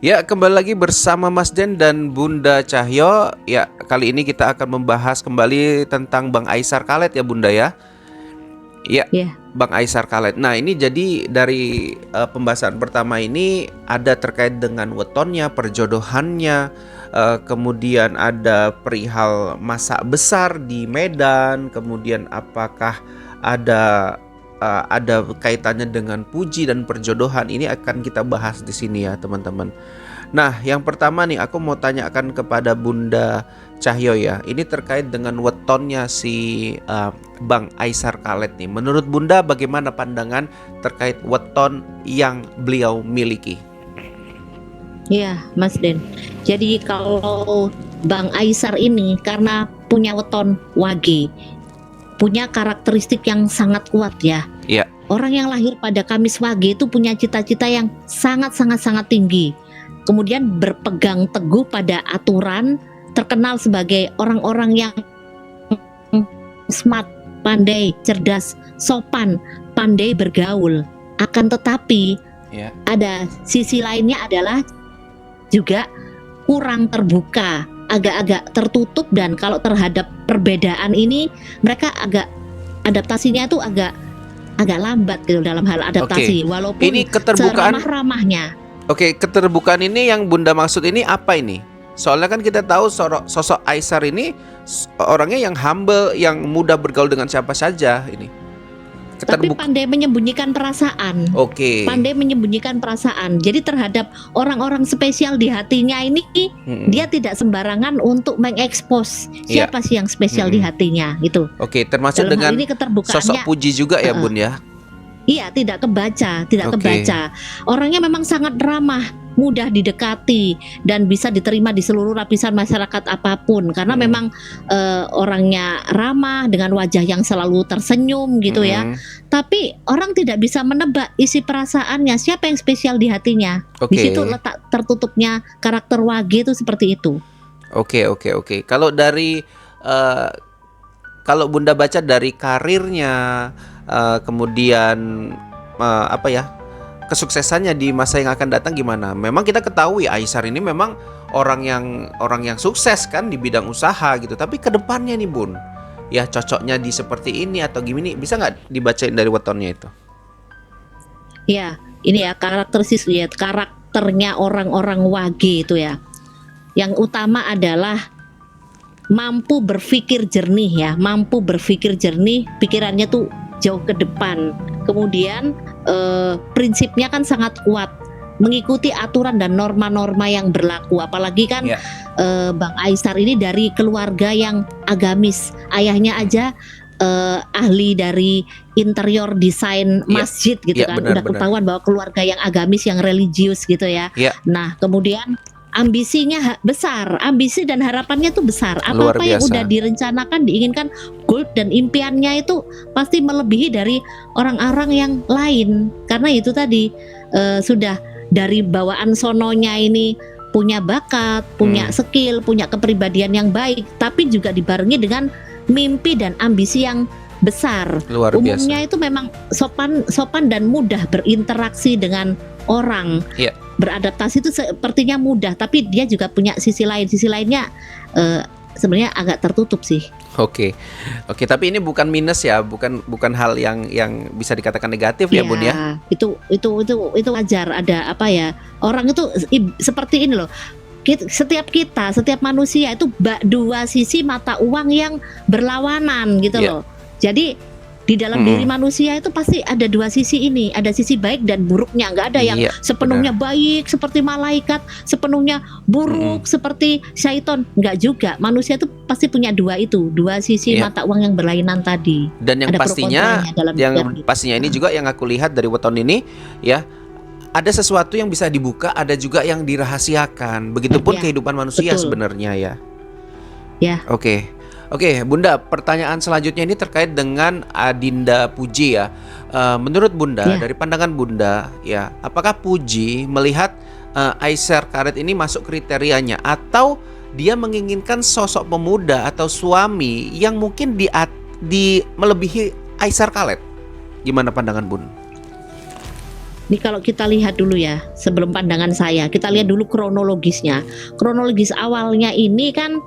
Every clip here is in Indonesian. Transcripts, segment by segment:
Ya, kembali lagi bersama Mas Den dan Bunda Cahyo. Ya, kali ini kita akan membahas kembali tentang Bang Aisar Khaled ya Bunda ya. Ya, Ya, Bang Aisar Khaled. Nah, ini jadi dari pembahasan pertama ini ada terkait dengan wetonnya, perjodohannya, kemudian ada perihal masa besar di Medan, kemudian apakah ada kaitannya dengan puji dan perjodohan. Ini akan kita bahas di sini ya, teman-teman. Nah, yang pertama nih aku mau tanyakan kepada Bunda Cahyo ya. Ini terkait dengan wetonnya si Bang Aisar Khaled nih. Menurut Bunda bagaimana pandangan terkait weton yang beliau miliki? ya, Mas Den. Jadi kalau Bang Aisar ini karena punya weton wage, punya karakteristik yang sangat kuat ya. Iya. Orang yang lahir pada Kamis Wage itu punya cita-cita yang sangat tinggi. Kemudian berpegang teguh pada aturan, terkenal sebagai orang-orang yang smart, pandai, cerdas, sopan, pandai bergaul. Akan tetapi Ya. ada sisi lainnya adalah juga kurang terbuka, agak-agak tertutup, dan kalau terhadap perbedaan ini mereka agak adaptasinya itu agak lambat gitu dalam hal adaptasi. Walaupun Ini keterbukaan. seramah-ramahnya. Oke, keterbukaan ini yang Bunda maksud ini apa ini? Soalnya kan kita tahu sosok Aisar ini orangnya yang humble, yang mudah bergaul dengan siapa saja ini. Tapi pandai menyembunyikan perasaan. Oke. Pandai menyembunyikan perasaan. Jadi terhadap orang-orang spesial di hatinya ini, dia tidak sembarangan untuk mengekspos siapa sih yang spesial di hatinya gitu. Oke, termasuk Dalam hal dengan ini keterbukaannya, sosok puji juga ya Bun ya. Iya, tidak kebaca. Oke. Orangnya memang sangat ramah, mudah didekati, dan bisa diterima di seluruh lapisan masyarakat apapun. Karena memang orangnya ramah dengan wajah yang selalu tersenyum gitu ya. Tapi orang tidak bisa menebak isi perasaannya, siapa yang spesial di hatinya. Di situ letak tertutupnya karakter wage itu seperti itu. Oke. Kalau dari kalau Bunda baca dari karirnya, kemudian kesuksesannya di masa yang akan datang gimana? Memang kita ketahui Aisar ini memang orang yang sukses kan di bidang usaha gitu. Tapi kedepannya nih Bun, ya cocoknya di seperti ini atau gimana? Bisa nggak dibacain dari wetonnya itu? Ya, ini ya karakternya orang-orang wage itu ya. Yang utama adalah mampu berpikir jernih ya, pikirannya tuh jauh ke depan. Kemudian prinsipnya kan sangat kuat, mengikuti aturan dan norma-norma yang berlaku. Apalagi kan Bang Aisar ini dari keluarga yang agamis. Ayahnya aja ahli dari interior desain masjid gitu kan. Udah ketahuan bahwa keluarga yang agamis, yang religius gitu ya. Nah, kemudian ambisinya besar, ambisi dan harapannya tuh besar. Apa-apa yang udah direncanakan, diinginkan, goal dan impiannya itu pasti melebihi dari orang-orang yang lain. Karena itu tadi sudah dari bawaan sononya ini punya bakat, punya skill, punya kepribadian yang baik, tapi juga dibarengi dengan mimpi dan ambisi yang besar. Umumnya itu memang sopan dan mudah berinteraksi dengan orang. Beradaptasi itu sepertinya mudah, tapi dia juga punya sisi lainnya sebenarnya agak tertutup sih. Oke, tapi ini bukan minus ya, bukan hal yang bisa dikatakan negatif ya Bun ya. Itu wajar. Ada apa ya, orang itu seperti ini loh. Setiap manusia itu dua sisi mata uang yang berlawanan gitu loh. Jadi di dalam diri manusia itu pasti ada dua sisi ini, ada sisi baik dan buruknya. Nggak ada yang sepenuhnya baik seperti malaikat, sepenuhnya buruk seperti syaiton. Nggak juga. Manusia itu pasti punya dua sisi mata uang yang berlainan tadi. Dan yang ada pastinya ini juga yang aku lihat dari weton ini ya, ada sesuatu yang bisa dibuka, ada juga yang dirahasiakan. Begitupun kehidupan manusia sebenarnya ya. Oke, Bunda, pertanyaan selanjutnya ini terkait dengan Adinda Puji ya. Menurut Bunda, dari pandangan Bunda ya, apakah Puji melihat Aisar Khaled ini masuk kriterianya, atau dia menginginkan sosok pemuda atau suami yang mungkin melebihi Aisar Khaled? Gimana pandangan Bun? Ini kalau kita lihat dulu ya, sebelum pandangan saya, kita lihat dulu kronologisnya. Kronologis awalnya ini kan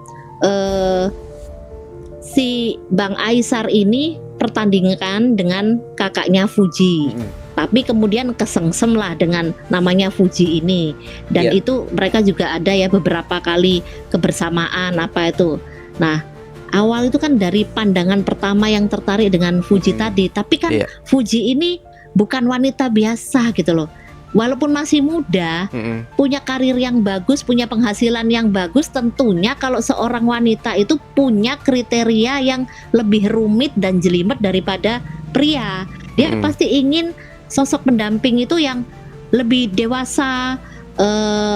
si Bang Aisar ini pertandingan dengan kakaknya Fuji. Tapi kemudian kesengsem lah dengan namanya Fuji ini. Dan itu mereka juga ada ya beberapa kali kebersamaan apa itu. Nah, awal itu kan dari pandangan pertama yang tertarik dengan Fuji tadi. Tapi kan Fuji ini bukan wanita biasa gitu loh. Walaupun masih muda, punya karir yang bagus, punya penghasilan yang bagus, tentunya kalau seorang wanita itu punya kriteria yang lebih rumit dan jelimet daripada pria. Dia pasti ingin sosok pendamping itu yang lebih dewasa,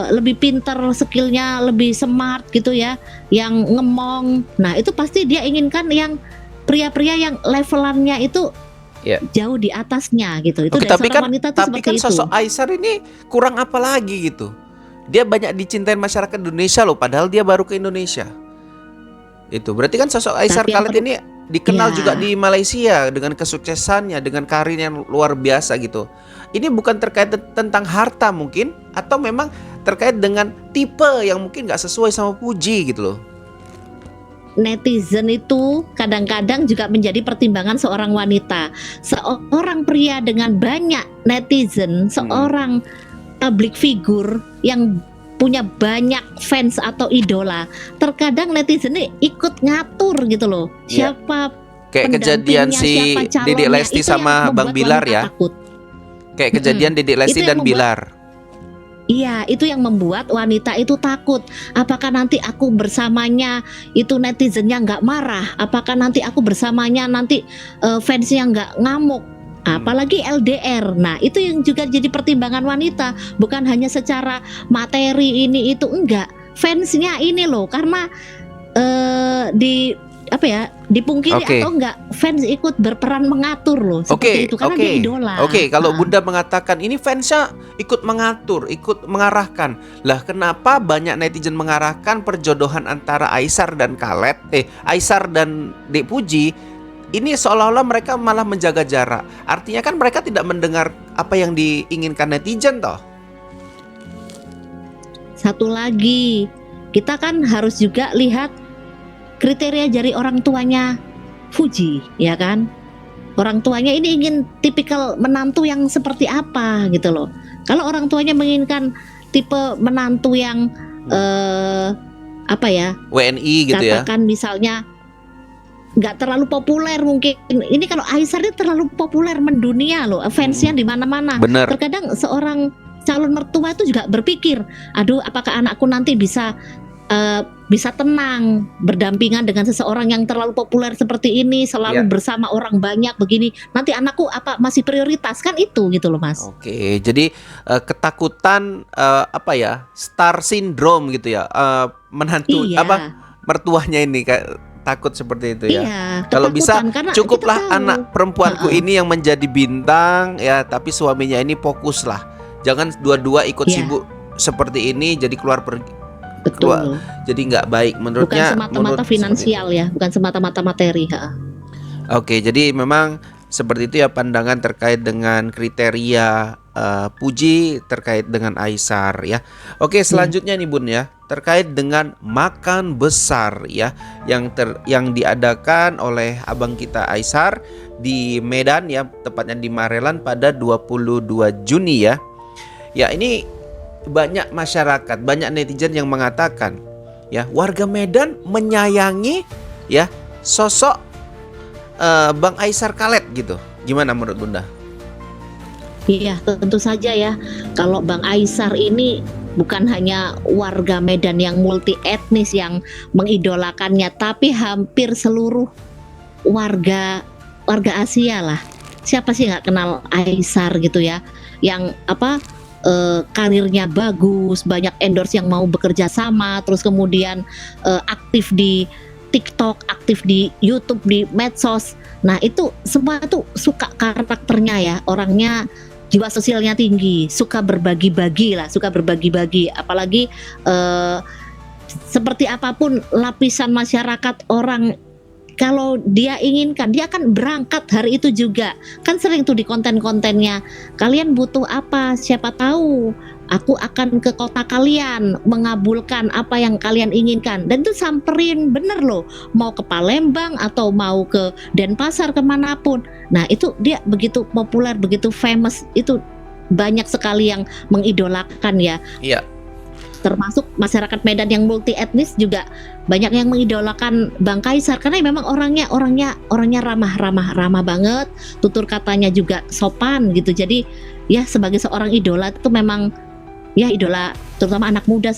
lebih pinter, skillnya lebih smart gitu ya, yang ngemong. Nah itu pasti dia inginkan yang pria-pria yang levelannya itu jauh di atasnya gitu. Itu tapi kan, wanita tapi kan sosok Aisar ini kurang apa lagi gitu. Dia banyak dicintain masyarakat Indonesia loh, padahal dia baru ke Indonesia. Itu berarti kan sosok Aisar Khalid ini dikenal juga di Malaysia dengan kesuksesannya, dengan karir yang luar biasa gitu. Ini bukan terkait tentang harta mungkin, atau memang terkait dengan tipe yang mungkin gak sesuai sama Puji gitu loh. Netizen itu kadang-kadang juga menjadi pertimbangan seorang wanita. Seorang pria dengan banyak netizen, seorang public figure yang punya banyak fans atau idola, terkadang netizen ini ikut ngatur gitu loh. Siapa kayak kejadian si Dedek Lesti sama Bang Bilar ya. Takut. Kayak kejadian Dedek Lesti dan Bilar. Iya, itu yang membuat wanita itu takut. Apakah nanti aku bersamanya itu netizennya nggak marah? Apakah nanti aku bersamanya nanti fansnya nggak ngamuk? Apalagi LDR. Nah itu yang juga jadi pertimbangan wanita. Bukan hanya secara materi ini itu, enggak. Fansnya ini loh, karena dipungkiri atau enggak, fans ikut berperan mengatur loh seperti itu karena dia idola. Kalau Bunda mengatakan ini fansnya ikut mengatur, ikut mengarahkan. Lah kenapa banyak netizen mengarahkan perjodohan antara Aisar dan Khaled, Aisar dan Dek Puji? Ini seolah-olah mereka malah menjaga jarak. Artinya kan mereka tidak mendengar apa yang diinginkan netizen toh. Satu lagi, kita kan harus juga lihat kriteria dari orang tuanya Fuji, ya kan? Orang tuanya ini ingin tipikal menantu yang seperti apa gitu loh. Kalau orang tuanya menginginkan tipe menantu yang WNI gitu ya. Katakan misalnya nggak terlalu populer mungkin. Ini kalau Aisar ini terlalu populer mendunia loh, fansnya di mana-mana. Terkadang seorang calon mertua itu juga berpikir, aduh apakah anakku nanti bisa tenang berdampingan dengan seseorang yang terlalu populer seperti ini, selalu bersama orang banyak begini. Nanti anakku apa masih prioritas kan itu gitu loh Mas. Oke, jadi ketakutan star syndrome gitu ya, menantu mertuanya ini takut seperti itu ya. Kalau bisa cukuplah anak perempuanku ini yang menjadi bintang ya, tapi suaminya ini fokuslah. Jangan dua-dua ikut sibuk seperti ini, jadi keluar pergi. Betul. Jadi nggak baik menurutnya. Bukan semata-mata finansial ya, bukan semata-mata materi. Oke, jadi memang seperti itu ya pandangan terkait dengan kriteria Puji terkait dengan Aisar ya. Oke, selanjutnya nih Bun ya, terkait dengan makan besar ya yang diadakan oleh abang kita Aisar di Medan ya, tepatnya di Marelan pada 22 Juni ya. Ya, ini banyak masyarakat, banyak netizen yang mengatakan ya, warga Medan menyayangi ya sosok Bang Aisar Khaled gitu. Gimana menurut Bunda? Iya, tentu saja ya. Kalau Bang Aisar ini bukan hanya warga Medan yang multi etnis yang mengidolakannya, tapi hampir seluruh warga Asia lah. Siapa sih nggak kenal Aisar gitu ya? Yang karirnya bagus, banyak endorse yang mau bekerja sama, terus kemudian aktif di TikTok, aktif di YouTube, di medsos. Nah itu semua tuh suka karakternya ya, orangnya jiwa sosialnya tinggi, suka berbagi-bagi lah, apalagi seperti apapun lapisan masyarakat orang kalau dia inginkan, dia akan berangkat hari itu juga. Kan sering tuh di konten-kontennya, kalian butuh apa? Siapa tahu aku akan ke kota kalian, mengabulkan apa yang kalian inginkan. Dan itu samperin, bener loh, mau ke Palembang atau mau ke Denpasar, kemanapun. Nah itu dia begitu populer, begitu famous, itu banyak sekali yang mengidolakan ya. Iya. Termasuk masyarakat Medan yang multi etnis juga banyak yang mengidolakan Bang Kaisar karena memang orangnya ramah banget, tutur katanya juga sopan gitu. Jadi ya sebagai seorang idola itu memang ya idola terutama anak muda